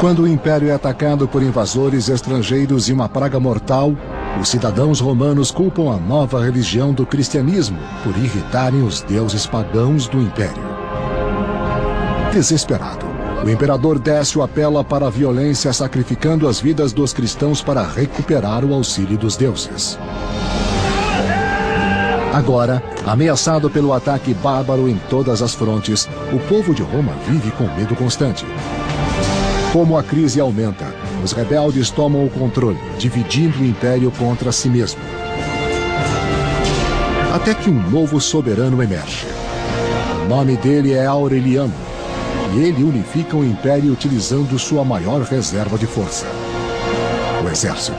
Quando o Império é atacado por invasores estrangeiros e uma praga mortal, os cidadãos romanos culpam a nova religião do cristianismo por irritarem os deuses pagãos do Império. Desesperado, o imperador Décio apela para a violência, sacrificando as vidas dos cristãos para recuperar o auxílio dos deuses. Agora, ameaçado pelo ataque bárbaro em todas as frontes, o povo de Roma vive com medo constante. Como a crise aumenta, os rebeldes tomam o controle, dividindo o império contra si mesmo. Até que um novo soberano emerge. O nome dele é Aureliano, e ele unifica o império utilizando sua maior reserva de força: o exército.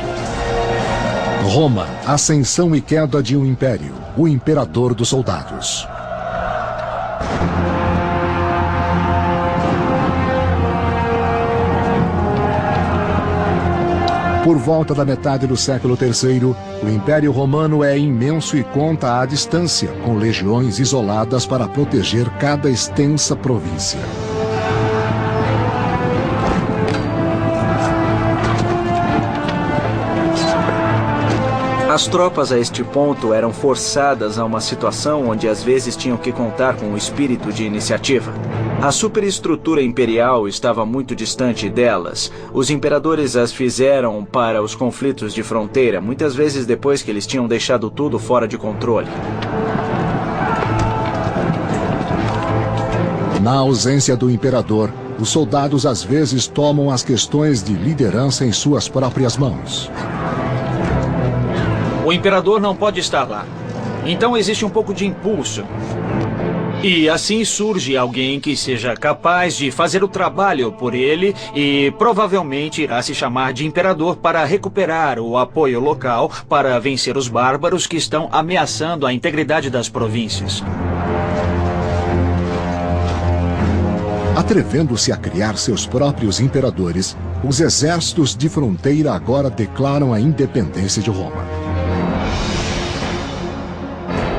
Roma, ascensão e queda de um império, o imperador dos soldados. Por volta da metade do século III, o Império Romano é imenso e conta à distância, com legiões isoladas para proteger cada extensa província. As tropas a este ponto eram forçadas a uma situação onde às vezes tinham que contar com o espírito de iniciativa. A superestrutura imperial estava muito distante delas. Os imperadores as fizeram para os conflitos de fronteira, muitas vezes depois que eles tinham deixado tudo fora de controle. Na ausência do imperador, os soldados às vezes tomam as questões de liderança em suas próprias mãos. O imperador não pode estar lá. Então existe um pouco de impulso. E assim surge alguém que seja capaz de fazer o trabalho por ele e provavelmente irá se chamar de imperador para recuperar o apoio local para vencer os bárbaros que estão ameaçando a integridade das províncias. Atrevendo-se a criar seus próprios imperadores, os exércitos de fronteira agora declaram a independência de Roma.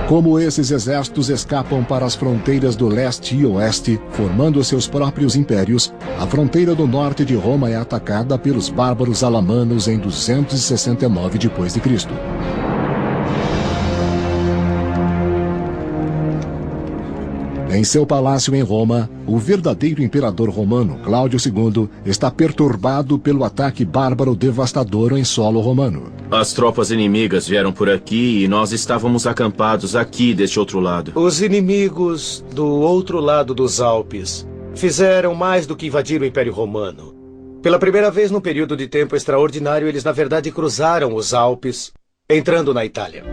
Como esses exércitos escapam para as fronteiras do leste e oeste, formando seus próprios impérios, a fronteira do norte de Roma é atacada pelos bárbaros alamanos em 269 d.C. Em seu palácio em Roma, o verdadeiro imperador romano, Cláudio II, está perturbado pelo ataque bárbaro devastador em solo romano. As tropas inimigas vieram por aqui e nós estávamos acampados aqui deste outro lado. Os inimigos do outro lado dos Alpes fizeram mais do que invadir o Império Romano. Pela primeira vez num período de tempo extraordinário, eles na verdade cruzaram os Alpes, entrando na Itália.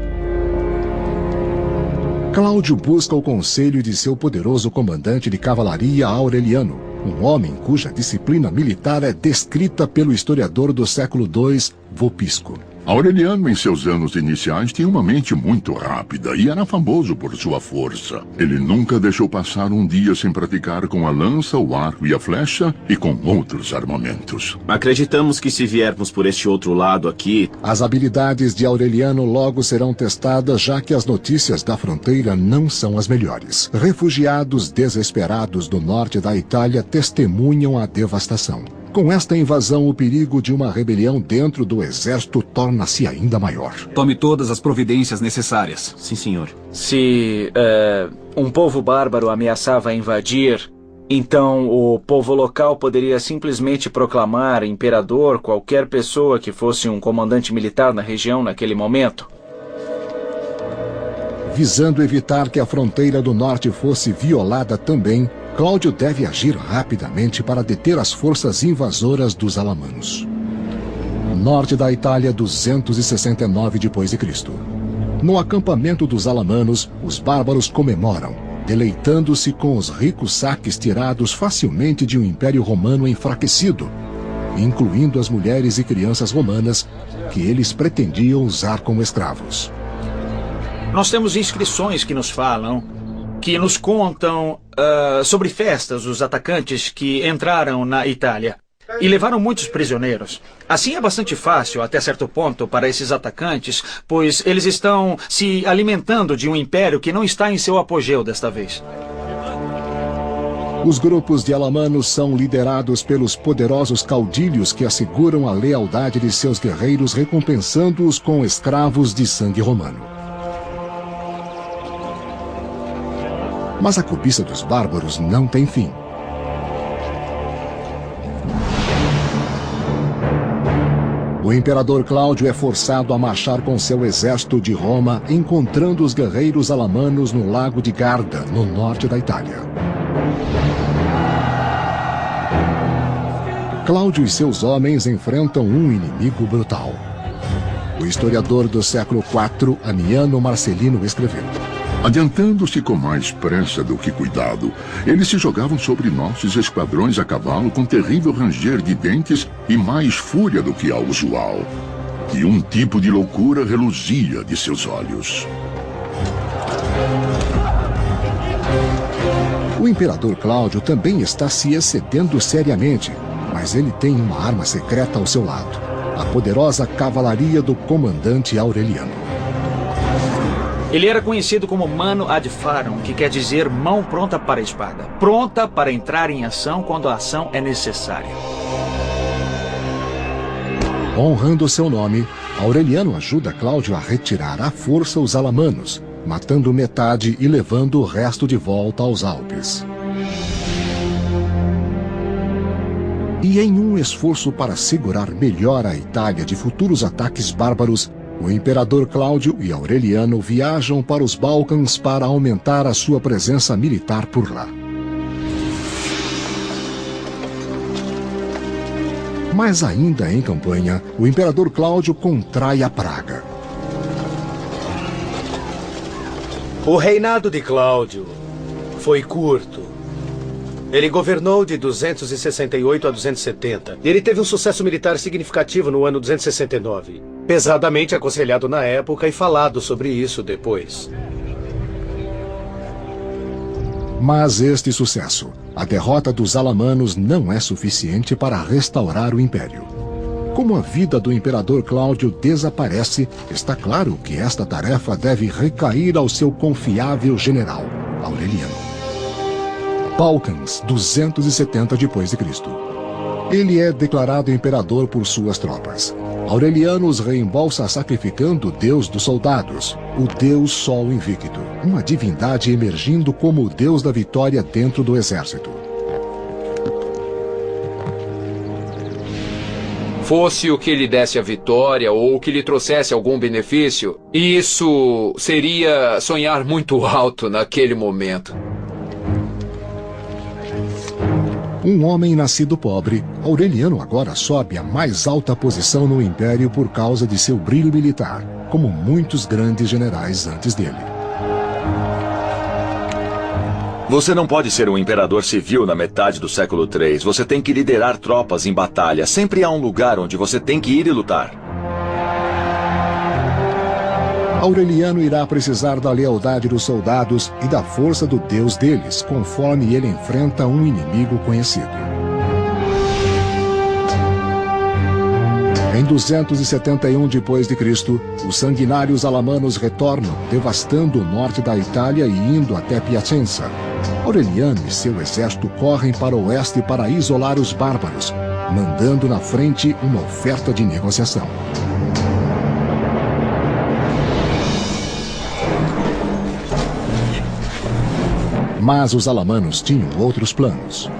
Cláudio busca o conselho de seu poderoso comandante de cavalaria Aureliano, um homem cuja disciplina militar é descrita pelo historiador do século II, Vopisco. Aureliano, em seus anos iniciais, tinha uma mente muito rápida e era famoso por sua força. Ele nunca deixou passar um dia sem praticar com a lança, o arco e a flecha e com outros armamentos. Acreditamos que se viermos por este outro lado aqui... As habilidades de Aureliano logo serão testadas, já que as notícias da fronteira não são as melhores. Refugiados desesperados do norte da Itália testemunham a devastação. Com esta invasão, o perigo de uma rebelião dentro do exército torna-se ainda maior. Tome todas as providências necessárias. Sim, senhor. Se um povo bárbaro ameaçava invadir, então o povo local poderia simplesmente proclamar imperador qualquer pessoa que fosse um comandante militar na região naquele momento. Visando evitar que a fronteira do norte fosse violada também, Cláudio deve agir rapidamente para deter as forças invasoras dos alamanos. Norte da Itália, 269 d.C. No acampamento dos alamanos, os bárbaros comemoram, deleitando-se com os ricos saques tirados facilmente de um império romano enfraquecido, incluindo as mulheres e crianças romanas que eles pretendiam usar como escravos. Nós temos inscrições que nos falam, que nos contam sobre festas dos atacantes que entraram na Itália e levaram muitos prisioneiros. Assim é bastante fácil, até certo ponto, para esses atacantes, pois eles estão se alimentando de um império que não está em seu apogeu desta vez. Os grupos de alamanos são liderados pelos poderosos caudilhos que asseguram a lealdade de seus guerreiros, recompensando-os com escravos de sangue romano. Mas a cobiça dos bárbaros não tem fim. O imperador Cláudio é forçado a marchar com seu exército de Roma, encontrando os guerreiros alamanos no lago de Garda, no norte da Itália. Cláudio e seus homens enfrentam um inimigo brutal. O historiador do século IV, Amiano Marcelino, escreveu: Adiantando-se com mais pressa do que cuidado, eles se jogavam sobre nossos esquadrões a cavalo com terrível ranger de dentes e mais fúria do que ao usual. E um tipo de loucura reluzia de seus olhos. O imperador Cláudio também está se excedendo seriamente, mas ele tem uma arma secreta ao seu lado: a poderosa cavalaria do comandante Aureliano. Ele era conhecido como Mano ad Farum, que quer dizer mão pronta para a espada. Pronta para entrar em ação quando a ação é necessária. Honrando seu nome, Aureliano ajuda Cláudio a retirar à força os alamanos, matando metade e levando o resto de volta aos Alpes. E em um esforço para segurar melhor a Itália de futuros ataques bárbaros, o imperador Cláudio e Aureliano viajam para os Balcãs para aumentar a sua presença militar por lá. Mas ainda em campanha, o imperador Cláudio contrai a praga. O reinado de Cláudio foi curto. Ele governou de 268 a 270. Ele teve um sucesso militar significativo no ano 269. Pesadamente aconselhado na época e falado sobre isso depois. Mas este sucesso, a derrota dos alamanos, não é suficiente para restaurar o império. Como a vida do imperador Cláudio desaparece, está claro que esta tarefa deve recair ao seu confiável general, Aureliano. Balcãs, 270 d.C. Ele é declarado imperador por suas tropas. Aureliano os reembolsa sacrificando o deus dos soldados, o deus Sol Invicto, uma divindade emergindo como o deus da vitória dentro do exército. Fosse o que lhe desse a vitória ou o que lhe trouxesse algum benefício, isso seria sonhar muito alto naquele momento. Um homem nascido pobre, Aureliano agora sobe à mais alta posição no império por causa de seu brilho militar, como muitos grandes generais antes dele. Você não pode ser um imperador civil na metade do século III. Você tem que liderar tropas em batalha. Sempre há um lugar onde você tem que ir e lutar. Aureliano irá precisar da lealdade dos soldados e da força do deus deles, conforme ele enfrenta um inimigo conhecido. Em 271 d.C., os sanguinários alamanos retornam, devastando o norte da Itália e indo até Piacenza. Aureliano e seu exército correm para o oeste para isolar os bárbaros, mandando na frente uma oferta de negociação. Mas os alamanos tinham outros planos.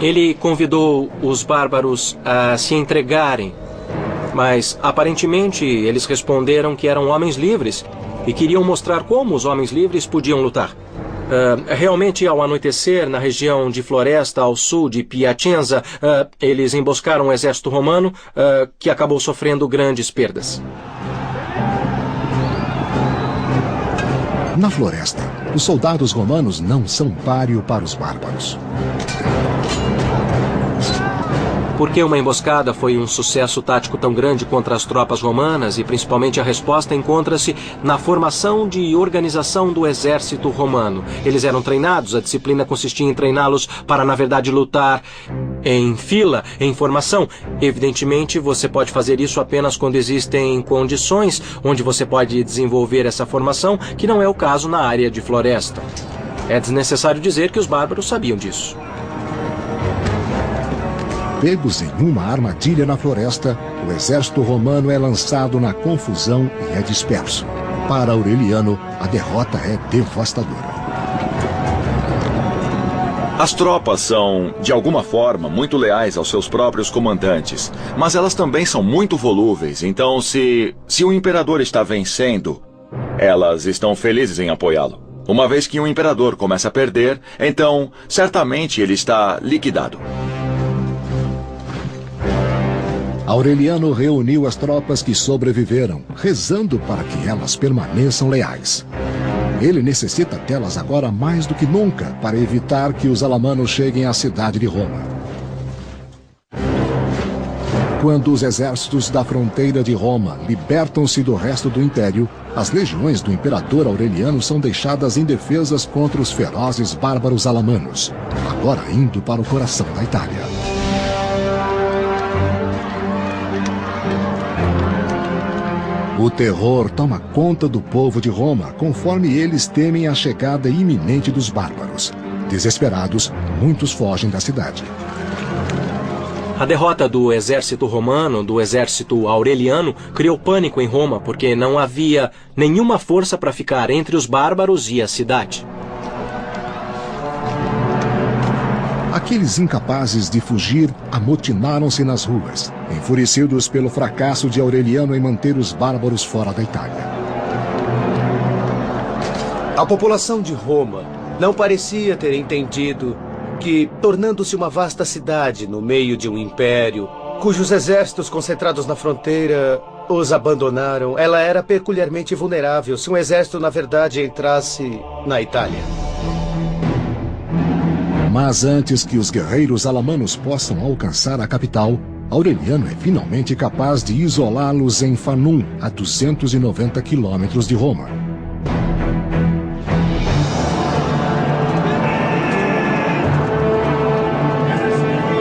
Ele convidou os bárbaros a se entregarem, mas aparentemente eles responderam que eram homens livres e queriam mostrar como os homens livres podiam lutar. Realmente, ao anoitecer, na região de Floresta, ao sul de Piacenza, eles emboscaram o exército romano, que acabou sofrendo grandes perdas. Na floresta, os soldados romanos não são páreo para os bárbaros. Por que uma emboscada foi um sucesso tático tão grande contra as tropas romanas e principalmente a resposta encontra-se na formação e organização do exército romano. Eles eram treinados, a disciplina consistia em treiná-los para, na verdade, lutar em fila, em formação. Evidentemente, você pode fazer isso apenas quando existem condições onde você pode desenvolver essa formação, que não é o caso na área de floresta. É desnecessário dizer que os bárbaros sabiam disso. Pegos em uma armadilha na floresta, o exército romano é lançado na confusão e é disperso. Para Aureliano, a derrota é devastadora. As tropas são, de alguma forma, muito leais aos seus próprios comandantes, mas elas também são muito volúveis, então se o imperador está vencendo, elas estão felizes em apoiá-lo. Uma vez que um imperador começa a perder, então, certamente ele está liquidado. Aureliano reuniu as tropas que sobreviveram, rezando para que elas permaneçam leais. Ele necessita delas agora mais do que nunca para evitar que os alamanos cheguem à cidade de Roma. Quando os exércitos da fronteira de Roma libertam-se do resto do império, as legiões do imperador Aureliano são deixadas indefesas contra os ferozes bárbaros alamanos, agora indo para o coração da Itália. O terror toma conta do povo de Roma, conforme eles temem a chegada iminente dos bárbaros. Desesperados, muitos fogem da cidade. A derrota do exército romano, do exército aureliano, criou pânico em Roma, porque não havia nenhuma força para ficar entre os bárbaros e a cidade. Aqueles incapazes de fugir amotinaram-se nas ruas, enfurecidos pelo fracasso de Aureliano em manter os bárbaros fora da Itália. A população de Roma não parecia ter entendido que, tornando-se uma vasta cidade no meio de um império, cujos exércitos concentrados na fronteira os abandonaram, ela era peculiarmente vulnerável se um exército, na verdade, entrasse na Itália. Mas antes que os guerreiros alamanos possam alcançar a capital, Aureliano é finalmente capaz de isolá-los em Fanum, a 290 quilômetros de Roma.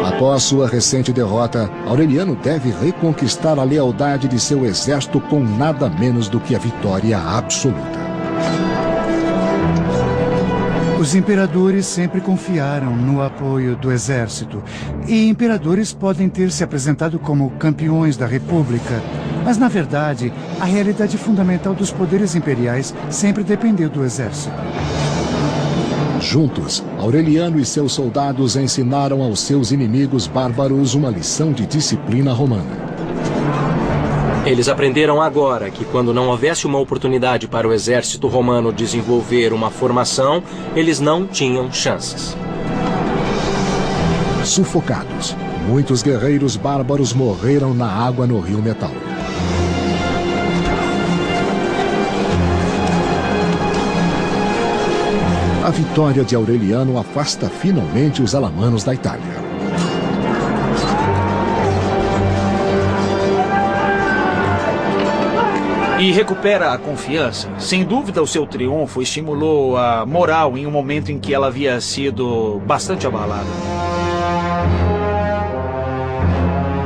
Após sua recente derrota, Aureliano deve reconquistar a lealdade de seu exército com nada menos do que a vitória absoluta. Os imperadores sempre confiaram no apoio do exército. E imperadores podem ter se apresentado como campeões da república. Mas, na verdade, a realidade fundamental dos poderes imperiais sempre dependeu do exército. Juntos, Aureliano e seus soldados ensinaram aos seus inimigos bárbaros uma lição de disciplina romana. Eles aprenderam agora que quando não houvesse uma oportunidade para o exército romano desenvolver uma formação, eles não tinham chances. Sufocados, muitos guerreiros bárbaros morreram na água no rio Metal. A vitória de Aureliano afasta finalmente os alamanos da Itália. E recupera a confiança. Sem dúvida, o seu triunfo estimulou a moral em um momento em que ela havia sido bastante abalada.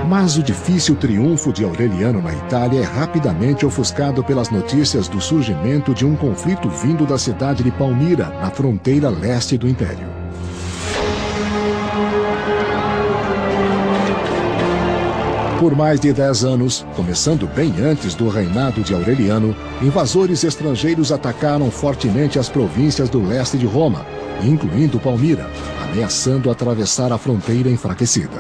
Mas o difícil triunfo de Aureliano na Itália é rapidamente ofuscado pelas notícias do surgimento de um conflito vindo da cidade de Palmira, na fronteira leste do Império. Por mais de 10 anos, começando bem antes do reinado de Aureliano, invasores estrangeiros atacaram fortemente as províncias do leste de Roma, incluindo Palmira, ameaçando atravessar a fronteira enfraquecida.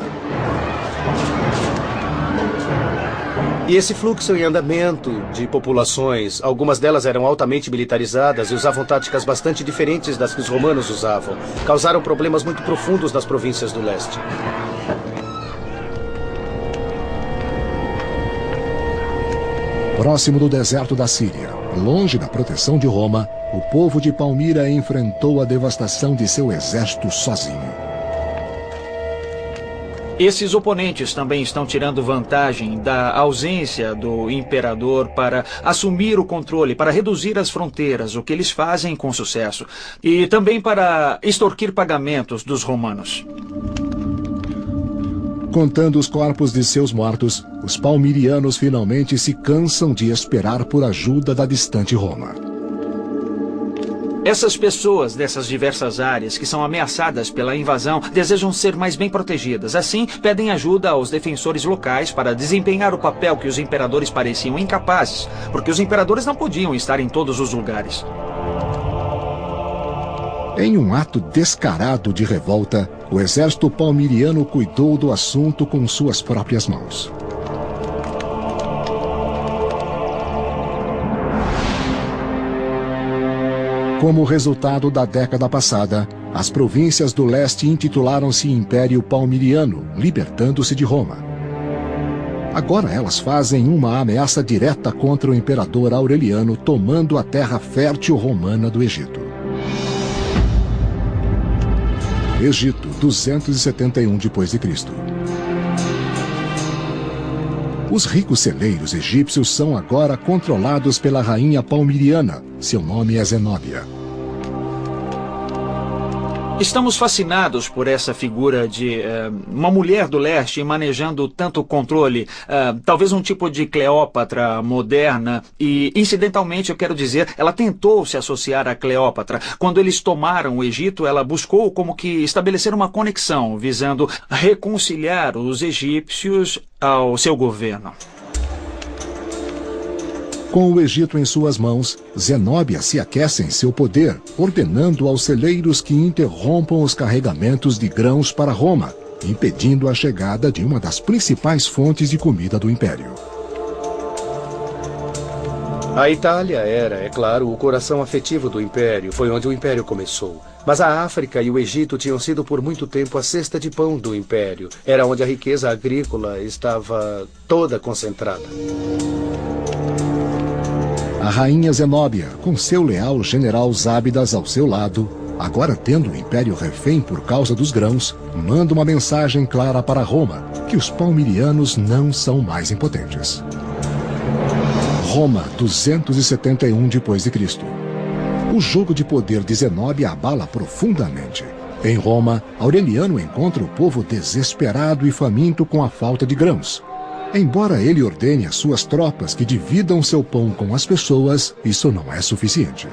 E esse fluxo em andamento de populações, algumas delas eram altamente militarizadas e usavam táticas bastante diferentes das que os romanos usavam, causaram problemas muito profundos nas províncias do leste. Próximo do deserto da Síria, longe da proteção de Roma, o povo de Palmira enfrentou a devastação de seu exército sozinho. Esses oponentes também estão tirando vantagem da ausência do imperador para assumir o controle, para reduzir as fronteiras, o que eles fazem com sucesso, e também para extorquir pagamentos dos romanos. Contando os corpos de seus mortos, os palmirianos finalmente se cansam de esperar por ajuda da distante Roma. Essas pessoas dessas diversas áreas que são ameaçadas pela invasão desejam ser mais bem protegidas. Assim, pedem ajuda aos defensores locais para desempenhar o papel que os imperadores pareciam incapazes, porque os imperadores não podiam estar em todos os lugares. Em um ato descarado de revolta, o exército palmiriano cuidou do assunto com suas próprias mãos. Como resultado da década passada, as províncias do leste intitularam-se Império Palmiriano, libertando-se de Roma. Agora elas fazem uma ameaça direta contra o imperador Aureliano, tomando a terra fértil romana do Egito. Egito, 271 d.C. Os ricos celeiros egípcios são agora controlados pela rainha palmiriana. Seu nome é Zenóbia. Estamos fascinados por essa figura de uma mulher do leste manejando tanto controle, talvez um tipo de Cleópatra moderna, e incidentalmente eu quero dizer, ela tentou se associar a Cleópatra. Quando eles tomaram o Egito, ela buscou como que estabelecer uma conexão, visando reconciliar os egípcios ao seu governo. Com o Egito em suas mãos, Zenóbia se aquece em seu poder, ordenando aos celeiros que interrompam os carregamentos de grãos para Roma, impedindo a chegada de uma das principais fontes de comida do Império. A Itália era, é claro, o coração afetivo do Império, foi onde o Império começou. Mas a África e o Egito tinham sido por muito tempo a cesta de pão do Império. Era onde a riqueza agrícola estava toda concentrada. A rainha Zenóbia, com seu leal general Zábidas ao seu lado, agora tendo o Império refém por causa dos grãos, manda uma mensagem clara para Roma, que os palmirianos não são mais impotentes. Roma, 271 d.C. O jogo de poder de Zenóbia abala profundamente. Em Roma, Aureliano encontra o povo desesperado e faminto com a falta de grãos. Embora ele ordene às suas tropas que dividam seu pão com as pessoas, isso não é suficiente.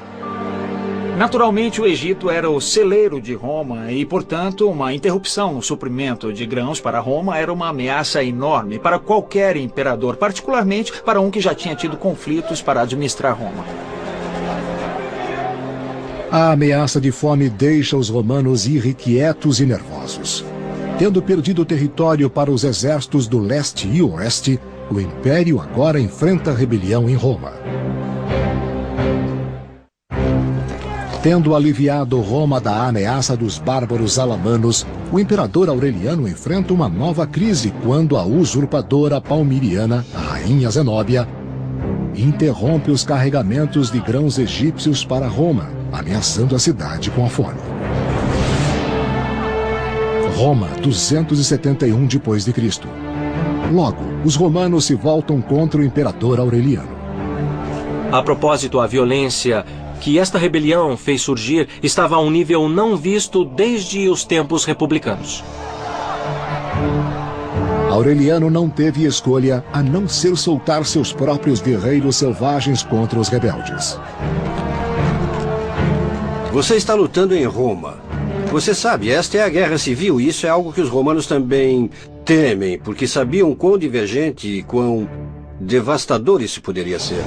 Naturalmente, o Egito era o celeiro de Roma e, portanto, uma interrupção no suprimento de grãos para Roma era uma ameaça enorme para qualquer imperador, particularmente para um que já tinha tido conflitos para administrar Roma. A ameaça de fome deixa os romanos irrequietos e nervosos. Tendo perdido território para os exércitos do leste e oeste, o Império agora enfrenta rebelião em Roma. Tendo aliviado Roma da ameaça dos bárbaros alamanos, o imperador Aureliano enfrenta uma nova crise quando a usurpadora palmiriana, a rainha Zenóbia, interrompe os carregamentos de grãos egípcios para Roma, ameaçando a cidade com a fome. Roma, 271 d.C. Logo, os romanos se voltam contra o imperador Aureliano. A propósito, a violência que esta rebelião fez surgir estava a um nível não visto desde os tempos republicanos. Aureliano não teve escolha a não ser soltar seus próprios guerreiros selvagens contra os rebeldes. Você está lutando em Roma. Você sabe, esta é a guerra civil e isso é algo que os romanos também temem, porque sabiam quão divergente e quão devastador isso poderia ser.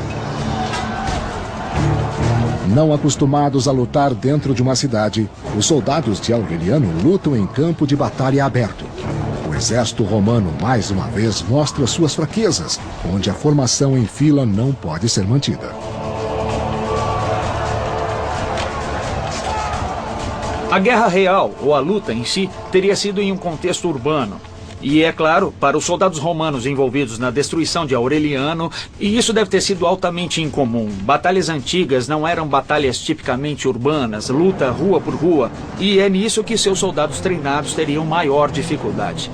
Não acostumados a lutar dentro de uma cidade, os soldados de Aureliano lutam em campo de batalha aberto. O exército romano, mais uma vez, mostra suas fraquezas, onde a formação em fila não pode ser mantida. A guerra real, ou a luta em si, teria sido em um contexto urbano. E, é claro, para os soldados romanos envolvidos na destruição de Aureliano, e isso deve ter sido altamente incomum. Batalhas antigas não eram batalhas tipicamente urbanas, luta rua por rua, e é nisso que seus soldados treinados teriam maior dificuldade.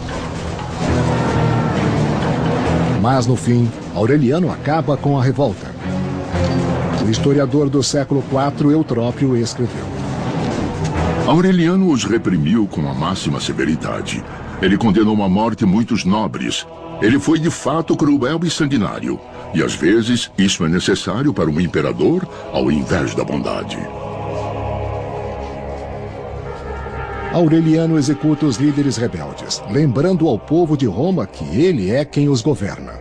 Mas, no fim, Aureliano acaba com a revolta. O historiador do século IV, Eutrópio, escreveu: Aureliano os reprimiu com a máxima severidade. Ele condenou à morte muitos nobres. Ele foi de fato cruel e sanguinário. E às vezes isso é necessário para um imperador ao invés da bondade. Aureliano executa os líderes rebeldes, lembrando ao povo de Roma que ele é quem os governa.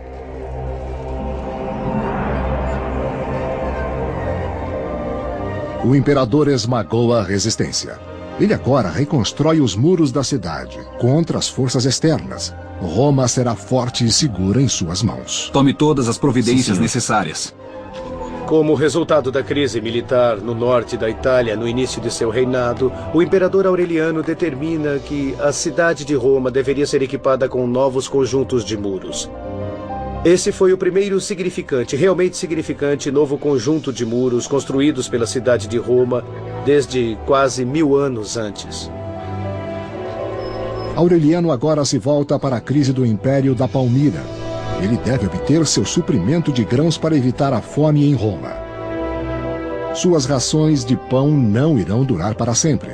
O imperador esmagou a resistência. Ele agora reconstrói os muros da cidade contra as forças externas. Roma será forte e segura em suas mãos. Tome todas as providências necessárias. Como resultado da crise militar no norte da Itália no início de seu reinado, o imperador Aureliano determina que a cidade de Roma deveria ser equipada com novos conjuntos de muros. Esse foi o primeiro realmente significante novo conjunto de muros construídos pela cidade de Roma desde quase 1000 anos antes. Aureliano agora se volta para a crise do Império da Palmira. Ele deve obter seu suprimento de grãos para evitar a fome em Roma. Suas rações de pão não irão durar para sempre.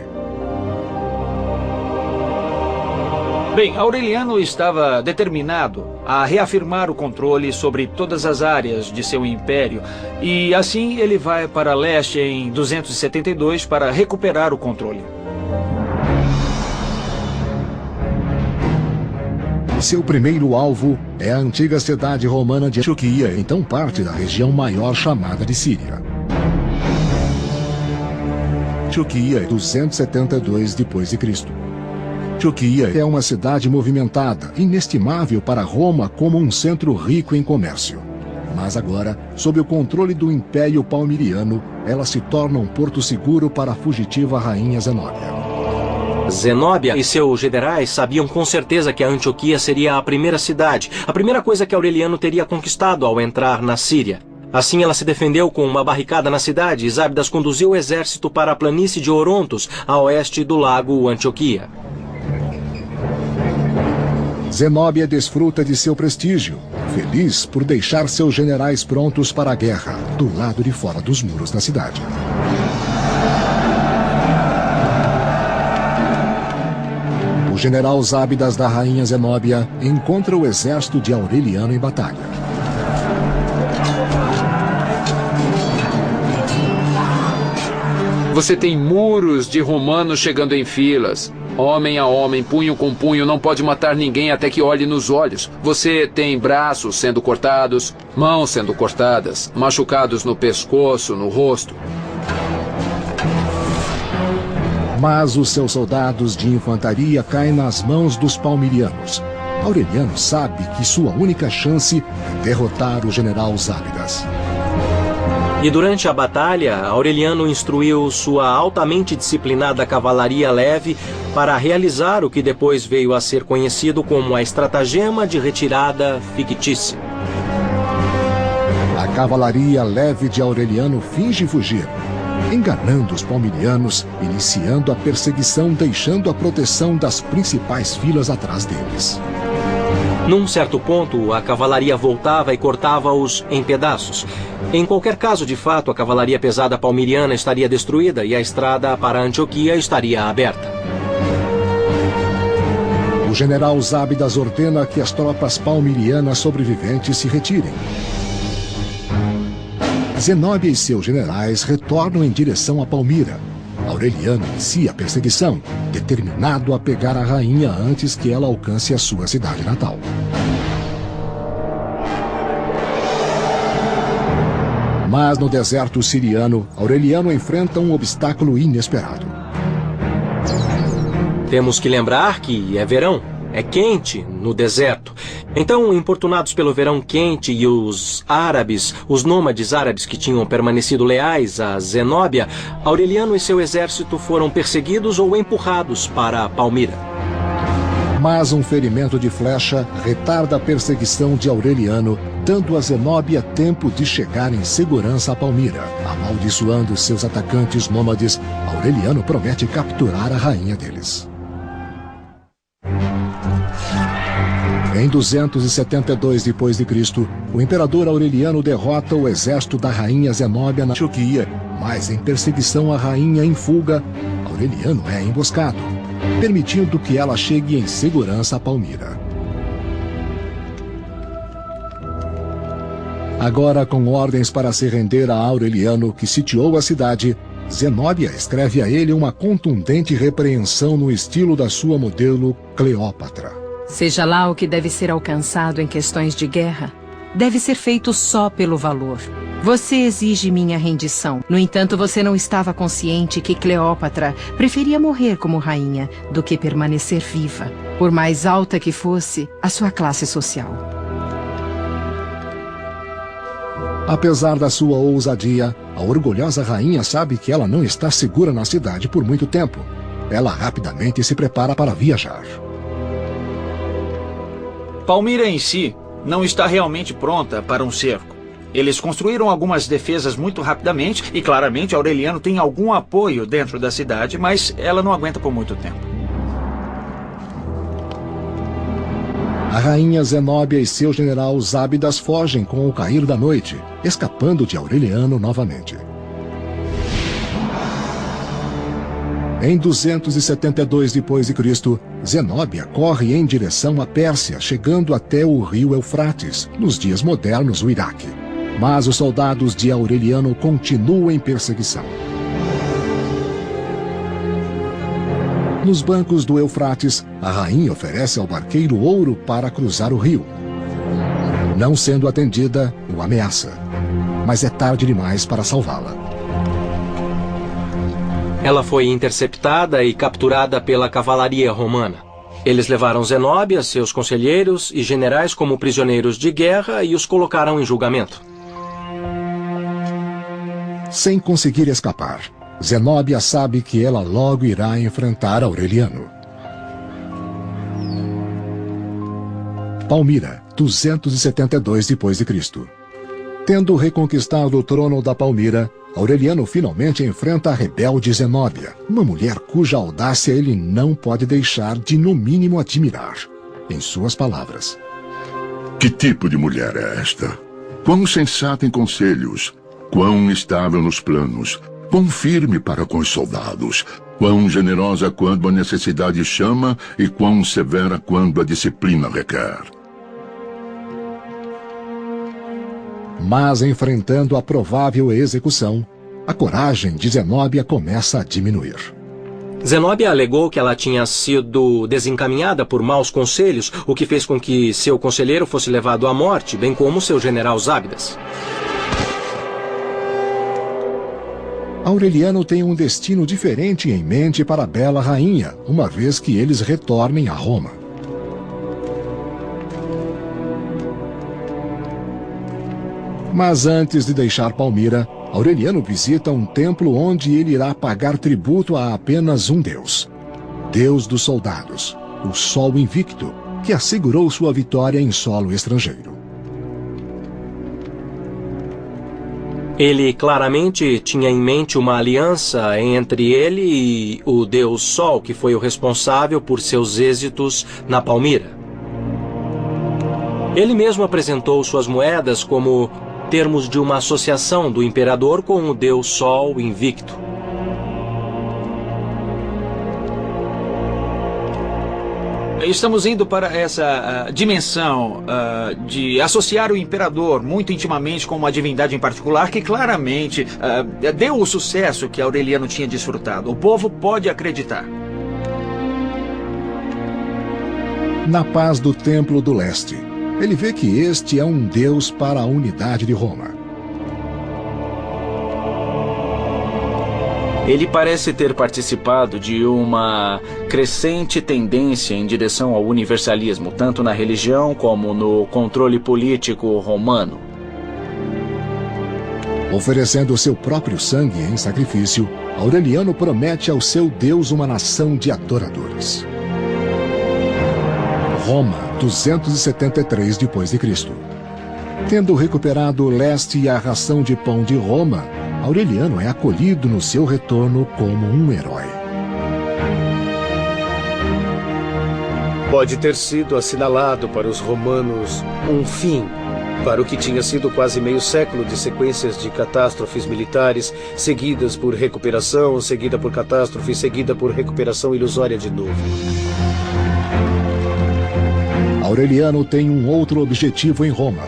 Bem, Aureliano estava determinado a reafirmar o controle sobre todas as áreas de seu império e assim ele vai para leste em 272 para recuperar o controle. Seu primeiro alvo é a antiga cidade romana de Antioquia, então parte da região maior chamada de Síria. Antioquia, 272 d.C. Antioquia é uma cidade movimentada, inestimável para Roma como um centro rico em comércio. Mas agora, sob o controle do Império Palmiriano, ela se torna um porto seguro para a fugitiva rainha Zenóbia. Zenóbia e seus generais sabiam com certeza que a Antioquia seria a primeira cidade, a primeira coisa que Aureliano teria conquistado ao entrar na Síria. Assim ela se defendeu com uma barricada na cidade e Zábidas conduziu o exército para a planície de Orontos, a oeste do lago Antioquia. Zenóbia desfruta de seu prestígio, feliz por deixar seus generais prontos para a guerra, do lado de fora dos muros da cidade. O general Zábidas da rainha Zenóbia encontra o exército de Aureliano em batalha. Você tem muros de romanos chegando em filas. Homem a homem, punho com punho, não pode matar ninguém até que olhe nos olhos. Você tem braços sendo cortados, mãos sendo cortadas, machucados no pescoço, no rosto. Mas os seus soldados de infantaria caem nas mãos dos palmirianos. Aureliano sabe que sua única chance é derrotar o general Zábidas. E durante a batalha, Aureliano instruiu sua altamente disciplinada cavalaria leve para realizar o que depois veio a ser conhecido como a estratagema de retirada fictícia. A cavalaria leve de Aureliano finge fugir, enganando os palmirianos, iniciando a perseguição, deixando a proteção das principais filas atrás deles. Num certo ponto, a cavalaria voltava e cortava-os em pedaços. Em qualquer caso, de fato, a cavalaria pesada palmiriana estaria destruída e a estrada para Antioquia estaria aberta. O general Zábidas ordena que as tropas palmirianas sobreviventes se retirem. Zenóbia e seus generais retornam em direção a Palmira. Aureliano inicia a perseguição, determinado a pegar a rainha antes que ela alcance a sua cidade natal. Mas no deserto siriano, Aureliano enfrenta um obstáculo inesperado. Temos que lembrar que é verão, é quente no deserto. Então, importunados pelo verão quente e os árabes, os nômades árabes que tinham permanecido leais a Zenóbia, Aureliano e seu exército foram perseguidos ou empurrados para Palmira. Mas um ferimento de flecha retarda a perseguição de Aureliano, dando a Zenóbia tempo de chegar em segurança a Palmira. Amaldiçoando seus atacantes nômades, Aureliano promete capturar a rainha deles. Em 272 d.C., o imperador Aureliano derrota o exército da rainha Zenóbia na Antioquia, mas em perseguição à rainha em fuga, Aureliano é emboscado, permitindo que ela chegue em segurança a Palmira. Agora, com ordens para se render a Aureliano, que sitiou a cidade, Zenóbia escreve a ele uma contundente repreensão no estilo da sua modelo Cleópatra. Seja lá o que deve ser alcançado em questões de guerra, deve ser feito só pelo valor. Você exige minha rendição. No entanto, você não estava consciente que Cleópatra preferia morrer como rainha do que permanecer viva, por mais alta que fosse a sua classe social. Apesar da sua ousadia, a orgulhosa rainha sabe que ela não está segura na cidade por muito tempo. Ela rapidamente se prepara para viajar. Palmira em si não está realmente pronta para um cerco. Eles construíram algumas defesas muito rapidamente e claramente Aureliano tem algum apoio dentro da cidade, mas ela não aguenta por muito tempo. A rainha Zenóbia e seu general Zábidas fogem com o cair da noite, escapando de Aureliano novamente. Em 272 d.C., Zenóbia corre em direção à Pérsia, chegando até o rio Eufrates, nos dias modernos o Iraque. Mas os soldados de Aureliano continuam em perseguição. Nos bancos do Eufrates, a rainha oferece ao barqueiro ouro para cruzar o rio. Não sendo atendida, o ameaça. Mas é tarde demais para salvá-la. Ela foi interceptada e capturada pela cavalaria romana. Eles levaram Zenóbia, seus conselheiros e generais como prisioneiros de guerra e os colocaram em julgamento. Sem conseguir escapar, Zenóbia sabe que ela logo irá enfrentar Aureliano. Palmira, 272 d.C. Tendo reconquistado o trono da Palmira, Aureliano finalmente enfrenta a rebelde Zenóbia, uma mulher cuja audácia ele não pode deixar de, no mínimo, admirar. Em suas palavras: Que tipo de mulher é esta? Quão sensata em conselhos, quão estável nos planos, quão firme para com os soldados, quão generosa quando a necessidade chama e quão severa quando a disciplina requer. Mas, enfrentando a provável execução, a coragem de Zenóbia começa a diminuir. Zenóbia alegou que ela tinha sido desencaminhada por maus conselhos, o que fez com que seu conselheiro fosse levado à morte, bem como seu general Zábidas. Aureliano tem um destino diferente em mente para a bela rainha, uma vez que eles retornem a Roma. Mas antes de deixar Palmira, Aureliano visita um templo onde ele irá pagar tributo a apenas um deus. Deus dos soldados, o Sol Invicto, que assegurou sua vitória em solo estrangeiro. Ele claramente tinha em mente uma aliança entre ele e o deus Sol, que foi o responsável por seus êxitos na Palmira. Ele mesmo apresentou suas moedas como termos de uma associação do imperador com o deus Sol Invicto. Estamos indo para essa dimensão de associar o imperador muito intimamente com uma divindade em particular que claramente deu o sucesso que Aureliano tinha desfrutado. O povo pode acreditar. Na paz do Templo do Leste, ele vê que este é um deus para a unidade de Roma. Ele parece ter participado de uma crescente tendência em direção ao universalismo, tanto na religião como no controle político romano. Oferecendo seu próprio sangue em sacrifício, Aureliano promete ao seu Deus uma nação de adoradores. Roma, 273 d.C. Tendo recuperado o leste e a ração de pão de Roma, Aureliano é acolhido no seu retorno como um herói. Pode ter sido assinalado para os romanos um fim para o que tinha sido quase meio século de sequências de catástrofes militares, seguidas por recuperação, seguida por catástrofe, seguida por recuperação ilusória de novo. Aureliano tem um outro objetivo em Roma.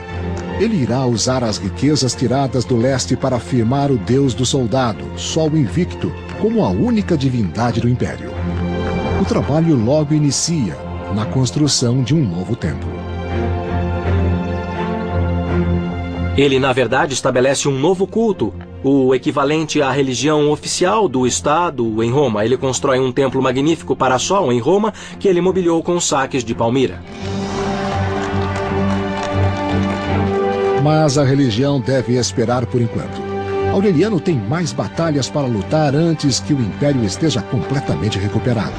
ele irá usar as riquezas tiradas do leste para afirmar o Deus do soldado, Sol Invicto, como a única divindade do Império. O trabalho logo inicia, na construção de um novo templo. Ele, na verdade, estabelece um novo culto, o equivalente à religião oficial do Estado em Roma. Ele constrói um templo magnífico para Sol em Roma, que ele mobiliou com saques de Palmira. Mas a religião deve esperar por enquanto. Aureliano tem mais batalhas para lutar antes que o Império esteja completamente recuperado.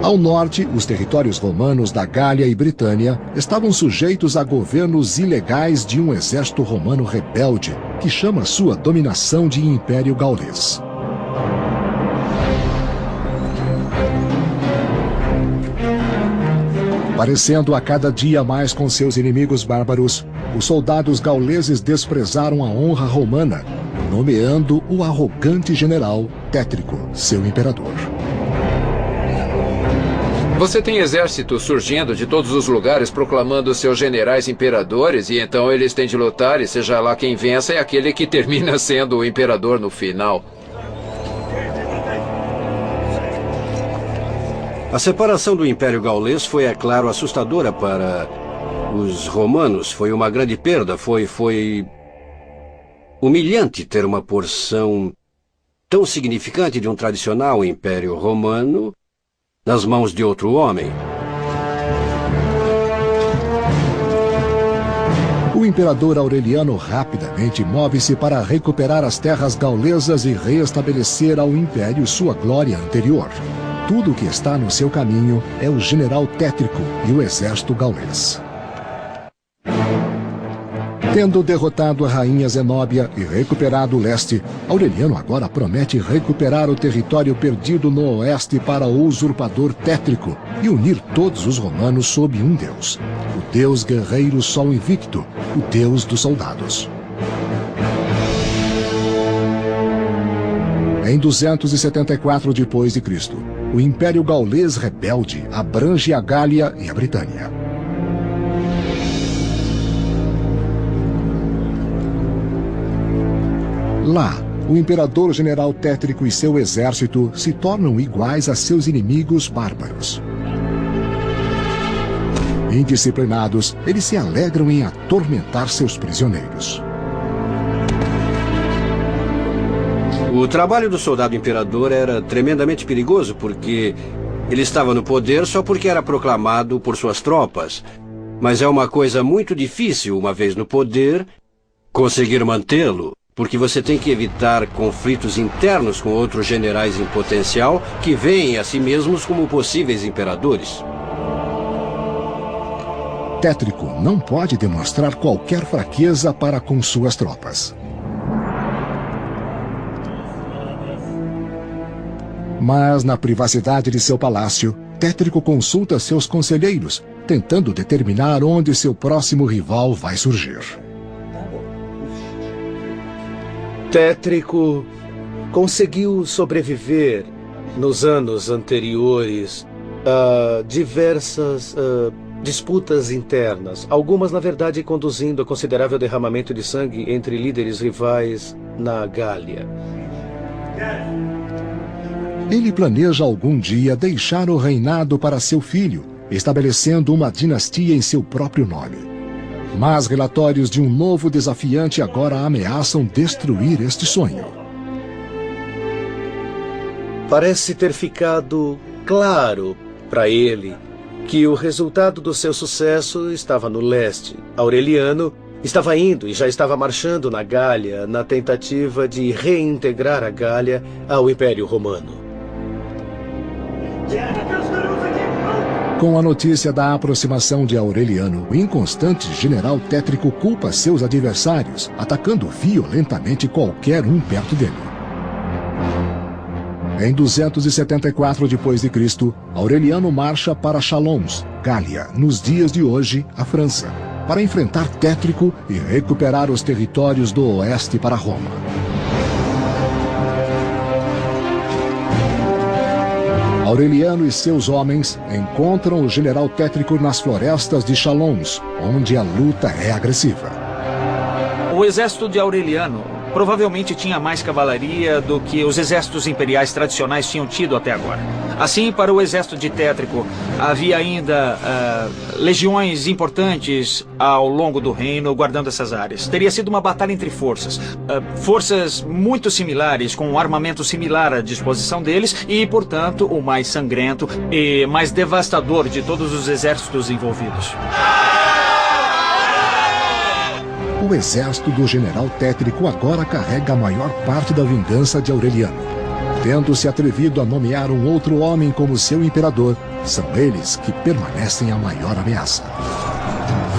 Ao norte, os territórios romanos da Gália e Britânia estavam sujeitos a governos ilegais de um exército romano rebelde, que chama sua dominação de Império Gaulês. Parecendo a cada dia mais com seus inimigos bárbaros, os soldados gauleses desprezaram a honra romana, nomeando o arrogante general Tétrico, seu imperador. Você tem exércitos surgindo de todos os lugares proclamando seus generais imperadores, e então eles têm de lutar, e seja lá quem vença é aquele que termina sendo o imperador no final. A separação do Império Gaulês foi, é claro, assustadora para os romanos. Foi uma grande perda, foi humilhante ter uma porção tão significante de um tradicional Império Romano nas mãos de outro homem. O imperador Aureliano rapidamente move-se para recuperar as terras gaulesas e reestabelecer ao Império sua glória anterior. Tudo o que está no seu caminho é o general Tétrico e o exército gaulês. Tendo derrotado a rainha Zenóbia e recuperado o leste, Aureliano agora promete recuperar o território perdido no oeste para o usurpador Tétrico e unir todos os romanos sob um deus, o deus guerreiro Sol Invicto, o deus dos soldados. Em 274 d.C., o Império Gaulês rebelde abrange a Gália e a Britânia. Lá, o imperador general Tétrico e seu exército se tornam iguais a seus inimigos bárbaros. Indisciplinados, eles se alegram em atormentar seus prisioneiros. O trabalho do soldado imperador era tremendamente perigoso porque ele estava no poder só porque era proclamado por suas tropas. Mas é uma coisa muito difícil, uma vez no poder, conseguir mantê-lo. Porque você tem que evitar conflitos internos com outros generais em potencial que veem a si mesmos como possíveis imperadores. Tétrico não pode demonstrar qualquer fraqueza para com suas tropas. Mas na privacidade de seu palácio, Tétrico consulta seus conselheiros, tentando determinar onde seu próximo rival vai surgir. Tétrico conseguiu sobreviver nos anos anteriores a diversas disputas internas, algumas, na verdade, conduzindo a considerável derramamento de sangue entre líderes rivais na Gália. Ele planeja algum dia deixar o reinado para seu filho, estabelecendo uma dinastia em seu próprio nome. Mas relatórios de um novo desafiante agora ameaçam destruir este sonho. Parece ter ficado claro para ele que o resultado do seu sucesso estava no leste. Aureliano estava indo e já estava marchando na Gália na tentativa de reintegrar a Gália ao Império Romano. Com a notícia da aproximação de Aureliano, o inconstante general Tétrico culpa seus adversários, atacando violentamente qualquer um perto dele. Em 274 d.C., Aureliano marcha para Chalons, Gália, nos dias de hoje, a França, para enfrentar Tétrico e recuperar os territórios do oeste para Roma. Aureliano e seus homens encontram o general Tétrico nas florestas de Chalons, onde a luta é agressiva. O exército de Aureliano provavelmente tinha mais cavalaria do que os exércitos imperiais tradicionais tinham tido até agora. Assim, para o exército de Tétrico, havia ainda legiões importantes ao longo do reino guardando essas áreas. Teria sido uma batalha entre forças. Forças muito similares, com um armamento similar à disposição deles e, portanto, o mais sangrento e mais devastador de todos os exércitos envolvidos. O exército do general Tétrico agora carrega a maior parte da vingança de Aureliano. Tendo se atrevido a nomear um outro homem como seu imperador, são eles que permanecem a maior ameaça.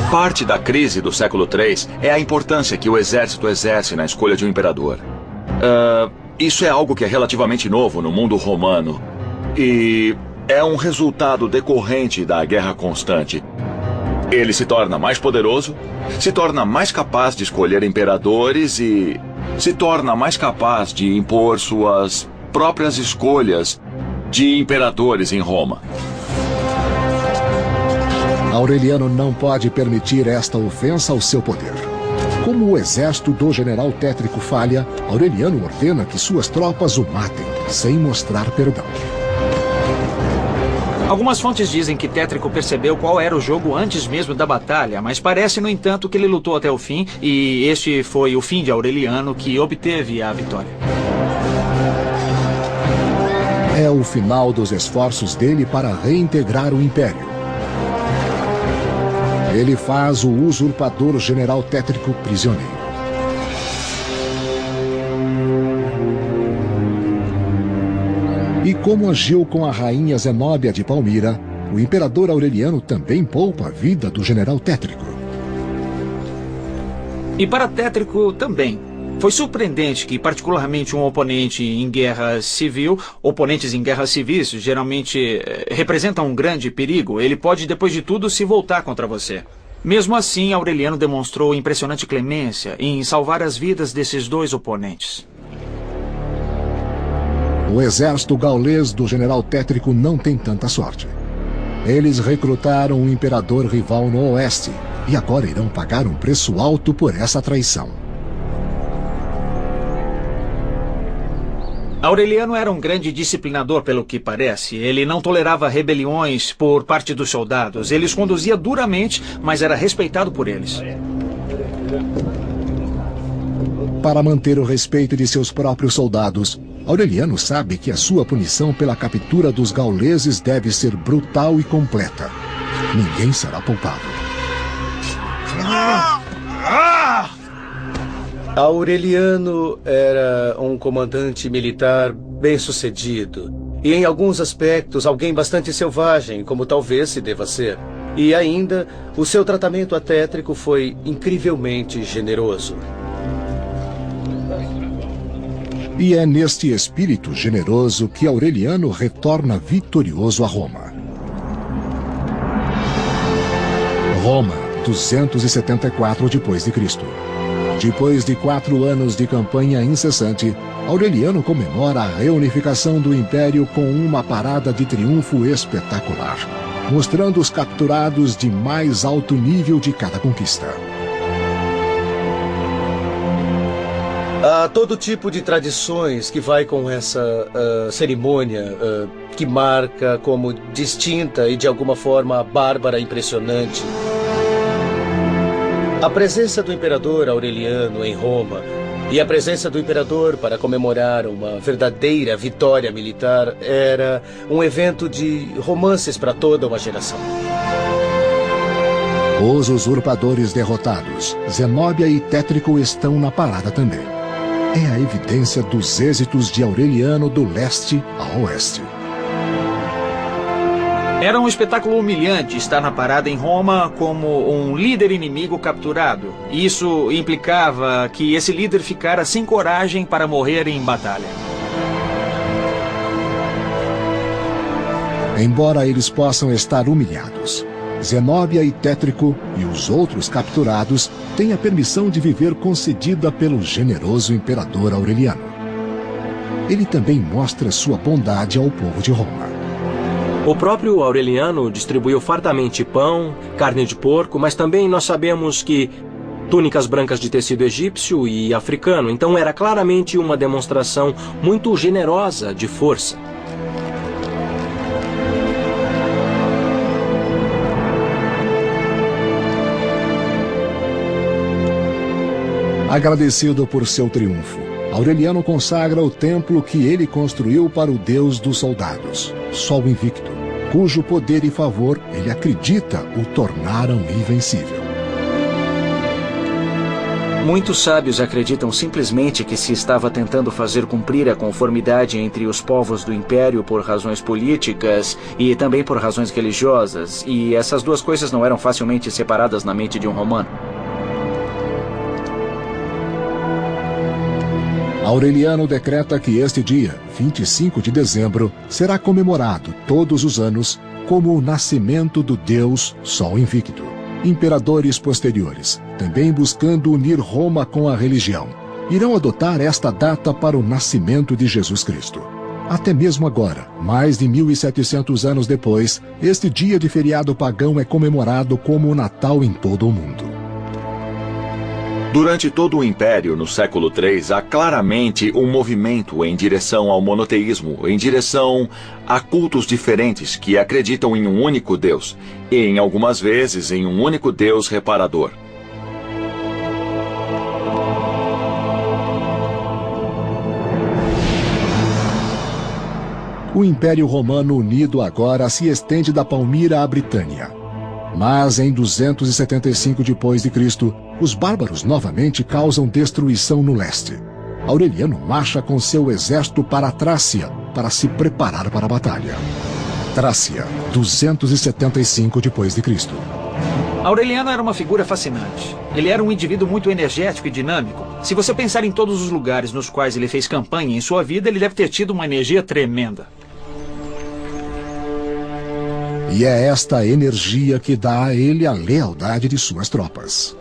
Parte da crise do século III é a importância que o exército exerce na escolha de um imperador. Isso é algo que é relativamente novo no mundo romano. E é um resultado decorrente da guerra constante. Ele se torna mais poderoso, se torna mais capaz de escolher imperadores e se torna mais capaz de impor suas próprias escolhas de imperadores em Roma. Aureliano não pode permitir esta ofensa ao seu poder. Como o exército do general Tétrico falha, Aureliano ordena que suas tropas o matem, sem mostrar perdão. Algumas fontes dizem que Tétrico percebeu qual era o jogo antes mesmo da batalha, mas parece, no entanto, que ele lutou até o fim e este foi o fim de Aureliano que obteve a vitória. É o final dos esforços dele para reintegrar o Império. Ele faz o usurpador general Tétrico prisioneiro. E como agiu com a rainha Zenóbia de Palmira, o imperador Aureliano também poupa a vida do general Tétrico. E para Tétrico também. Foi surpreendente que, particularmente um oponente em guerra civil, oponentes em guerras civis geralmente representam um grande perigo. Ele pode, depois de tudo, se voltar contra você. Mesmo assim, Aureliano demonstrou impressionante clemência em salvar as vidas desses dois oponentes. O exército gaulês do general Tétrico não tem tanta sorte. Eles recrutaram um imperador rival no oeste e agora irão pagar um preço alto por essa traição. Aureliano era um grande disciplinador, pelo que parece. Ele não tolerava rebeliões por parte dos soldados. Ele os conduzia duramente, mas era respeitado por eles. Para manter o respeito de seus próprios soldados, Aureliano sabe que a sua punição pela captura dos gauleses deve ser brutal e completa. Ninguém será poupado. Aureliano era um comandante militar bem-sucedido. E em alguns aspectos, alguém bastante selvagem, como talvez se deva ser. E ainda, o seu tratamento a Tétrico foi incrivelmente generoso. E é neste espírito generoso que Aureliano retorna vitorioso a Roma. Roma, 274 d.C. Depois de 4 anos de campanha incessante, Aureliano comemora a reunificação do Império com uma parada de triunfo espetacular, mostrando os capturados de mais alto nível de cada conquista. Há todo tipo de tradições que vai com essa cerimônia que marca como distinta e de alguma forma bárbara e impressionante. A presença do imperador Aureliano em Roma e a presença do imperador para comemorar uma verdadeira vitória militar era um evento de romances para toda uma geração. Os usurpadores derrotados, Zenóbia e Tétrico, estão na parada também. É a evidência dos êxitos de Aureliano do leste a oeste. Era um espetáculo humilhante estar na parada em Roma como um líder inimigo capturado. Isso implicava que esse líder ficara sem coragem para morrer em batalha. Embora eles possam estar humilhados, Zenóbia e Tétrico e os outros capturados têm a permissão de viver concedida pelo generoso imperador Aureliano. Ele também mostra sua bondade ao povo de Roma. O próprio Aureliano distribuiu fartamente pão, carne de porco, mas também nós sabemos que túnicas brancas de tecido egípcio e africano. Então era claramente uma demonstração muito generosa de força. Agradecido por seu triunfo, Aureliano consagra o templo que ele construiu para o deus dos soldados, Sol Invicto, cujo poder e favor ele acredita o tornaram invencível. Muitos sábios acreditam simplesmente que se estava tentando fazer cumprir a conformidade entre os povos do Império por razões políticas e também por razões religiosas, e essas duas coisas não eram facilmente separadas na mente de um romano. Aureliano decreta que este dia, 25 de dezembro, será comemorado todos os anos como o nascimento do deus Sol Invicto. Imperadores posteriores, também buscando unir Roma com a religião, irão adotar esta data para o nascimento de Jesus Cristo. Até mesmo agora, mais de 1700 anos depois, este dia de feriado pagão é comemorado como o Natal em todo o mundo. Durante todo o Império, no século III, há claramente um movimento em direção ao monoteísmo, em direção a cultos diferentes que acreditam em um único Deus, e em algumas vezes em um único Deus reparador. O Império Romano unido agora se estende da Palmira à Britânia. Mas em 275 d.C., os bárbaros novamente causam destruição no leste. Aureliano marcha com seu exército para a Trácia para se preparar para a batalha. Trácia, 275 d.C. Aureliano era uma figura fascinante. Ele era um indivíduo muito energético e dinâmico. Se você pensar em todos os lugares nos quais ele fez campanha em sua vida, ele deve ter tido uma energia tremenda. E é esta energia que dá a ele a lealdade de suas tropas.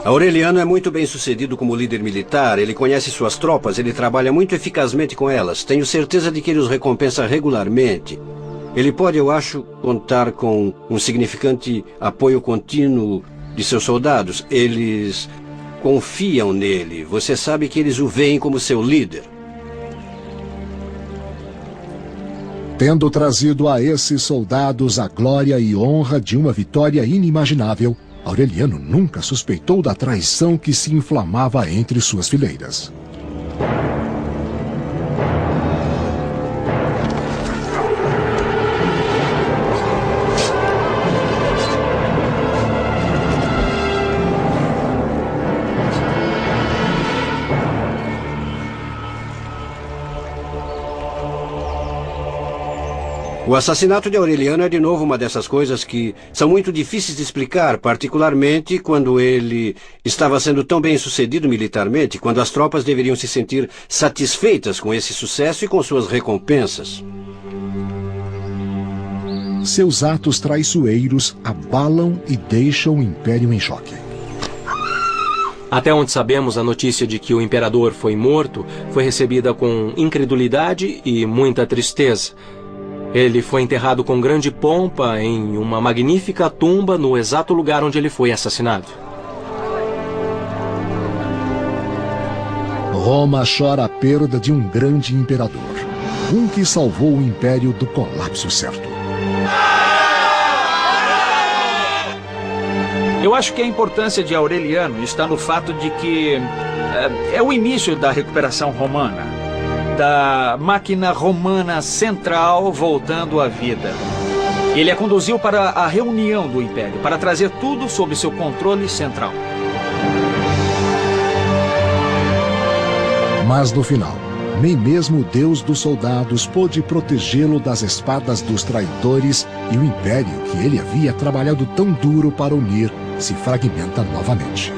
Aureliano é muito bem sucedido como líder militar, ele conhece suas tropas, ele trabalha muito eficazmente com elas. Tenho certeza de que ele os recompensa regularmente. Ele pode, eu acho, contar com um significante apoio contínuo de seus soldados. Eles confiam nele. Você sabe que eles o veem como seu líder. Tendo trazido a esses soldados a glória e honra de uma vitória inimaginável, Aureliano nunca suspeitou da traição que se inflamava entre suas fileiras. O assassinato de Aureliano é de novo uma dessas coisas que são muito difíceis de explicar, particularmente quando ele estava sendo tão bem sucedido militarmente, quando as tropas deveriam se sentir satisfeitas com esse sucesso e com suas recompensas. Seus atos traiçoeiros abalam e deixam o Império em choque. Até onde sabemos, a notícia de que o imperador foi morto foi recebida com incredulidade e muita tristeza. Ele foi enterrado com grande pompa em uma magnífica tumba no exato lugar onde ele foi assassinado. Roma chora a perda de um grande imperador, um que salvou o império do colapso certo. Eu acho que a importância de Aureliano está no fato de que é o início da recuperação romana, da máquina romana central voltando à vida. Ele a conduziu para a reunião do Império, para trazer tudo sob seu controle central. Mas no final, nem mesmo o Deus dos soldados pôde protegê-lo das espadas dos traidores, e o Império que ele havia trabalhado tão duro para unir se fragmenta novamente.